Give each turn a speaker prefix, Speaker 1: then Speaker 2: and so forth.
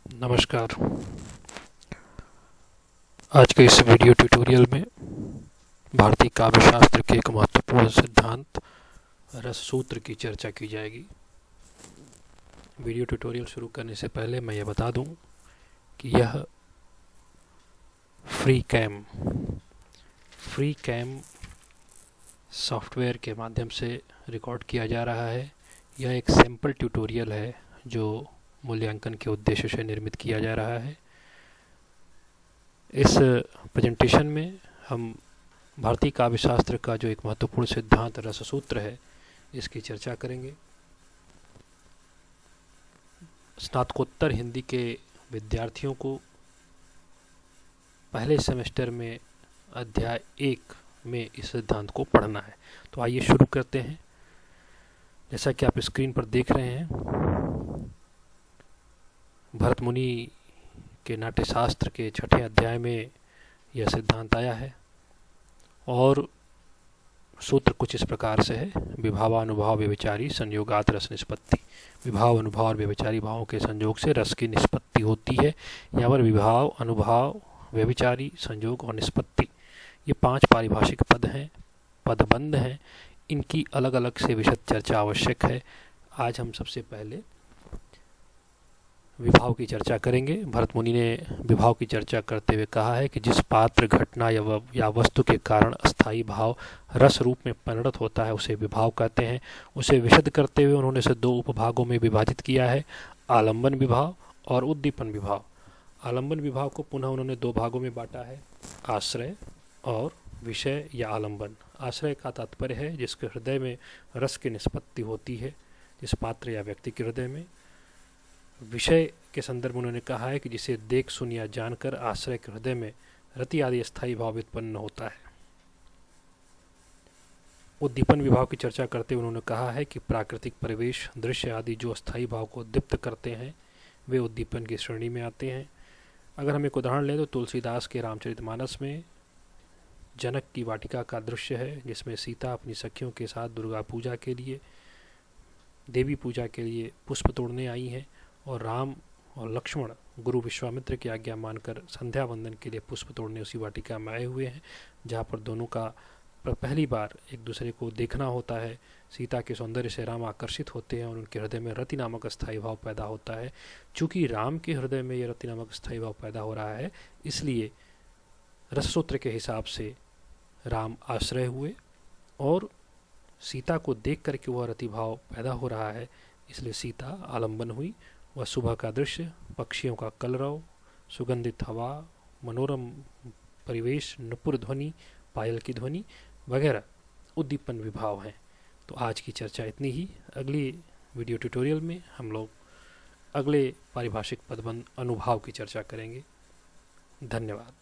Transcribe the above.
Speaker 1: नमस्कार। आज के इस वीडियो ट्यूटोरियल में भारतीय काव्य शास्त्र के एक महत्वपूर्ण सिद्धांत रस सूत्र की चर्चा की जाएगी। वीडियो ट्यूटोरियल शुरू करने से पहले मैं ये बता दूं कि यह फ्री कैम सॉफ्टवेयर के माध्यम से रिकॉर्ड किया जा रहा है। यह एक सैंपल ट्यूटोरियल है जो मूल्यांकन के उद्देश्य से निर्मित किया जा रहा है। इस प्रेजेंटेशन में हम भारतीय काव्य शास्त्र का जो एक महत्वपूर्ण सिद्धांत रस सूत्र है, इसकी चर्चा करेंगे। स्नातकोत्तर हिंदी के विद्यार्थियों को पहले सेमेस्टर में अध्याय 1 में इस सिद्धांत को पढ़ना है। तो आइए शुरू करते हैं। जैसा कि आप स्क्रीन पर देख रहे हैं, भरत मुनि के नाट्यशास्त्र के 6ठे अध्याय में यह सिद्धांत आया है और सूत्र कुछ इस प्रकार से है। विभावानुभाव व्यभिचारी संयोगात रस निष्पत्ति। विभाव, अनुभाव और व्यभिचारी भावों के संयोग से रस की निष्पत्ति होती है। यहाँ पर विभाव, अनुभाव, व्यभिचारी, संयोग और निष्पत्ति, ये 5 पारिभाषिक पद हैं, पदबंध हैं। इनकी अलग अलग से विशद चर्चा आवश्यक है। आज हम सबसे पहले विभाव की चर्चा करेंगे। भरत मुनि ने विभाव की चर्चा करते हुए कहा है कि जिस पात्र, घटना या वस्तु के कारण अस्थायी भाव रस रूप में परिणत होता है उसे विभाव कहते हैं। उसे विशद करते हुए उन्होंने इसे 2 उपभागों में विभाजित किया है, आलंबन विभाव और उद्दीपन विभाव। आलंबन विभाव को पुनः उन्होंने 2 भागों में बांटा है, आश्रय और विषय या आलंबन। आश्रय का तात्पर्य है जिसके हृदय में रस की निष्पत्ति होती है, जिस पात्र या व्यक्ति के हृदय में। विषय के संदर्भ में उन्होंने कहा है कि जिसे देख, सुन या जानकर आश्रय के हृदय में रति आदि स्थायी भाव उत्पन्न होता है। उद्दीपन विभाव की चर्चा करते हुए उन्होंने कहा है कि प्राकृतिक परिवेश, दृश्य आदि जो अस्थायी भाव को दीप्त करते हैं वे उद्दीपन की श्रेणी में आते हैं। अगर हम एक उदाहरण लें तो तुलसीदास के रामचरितमानस में जनक की वाटिका का दृश्य है, जिसमें सीता अपनी सखियों के साथ दुर्गा पूजा के लिए, देवी पूजा के लिए पुष्प तोड़ने आई हैं और राम और लक्ष्मण गुरु विश्वामित्र की आज्ञा मानकर संध्या वंदन के लिए पुष्प तोड़ने उसी वाटिका में आए हुए हैं, जहाँ पर दोनों का पहली बार एक दूसरे को देखना होता है। सीता के सौंदर्य से राम आकर्षित होते हैं और उनके हृदय में रति नामक स्थायी भाव पैदा होता है। चूँकि राम के हृदय में यह रति नामक स्थायी भाव पैदा हो रहा है, इसलिए रससूत्र के हिसाब से राम आश्रय हुए और सीता को देख करके वह रति भाव पैदा हो रहा है, इसलिए सीता आलंबन हुई। वह सुबह का दृश्य, पक्षियों का कलरव, सुगंधित हवा, मनोरम परिवेश, नुपुर ध्वनि, पायल की ध्वनि वगैरह उद्दीपन विभाव हैं। तो आज की चर्चा इतनी ही। अगली वीडियो ट्यूटोरियल में हम लोग अगले पारिभाषिक पदबंध अनुभाव की चर्चा करेंगे। धन्यवाद।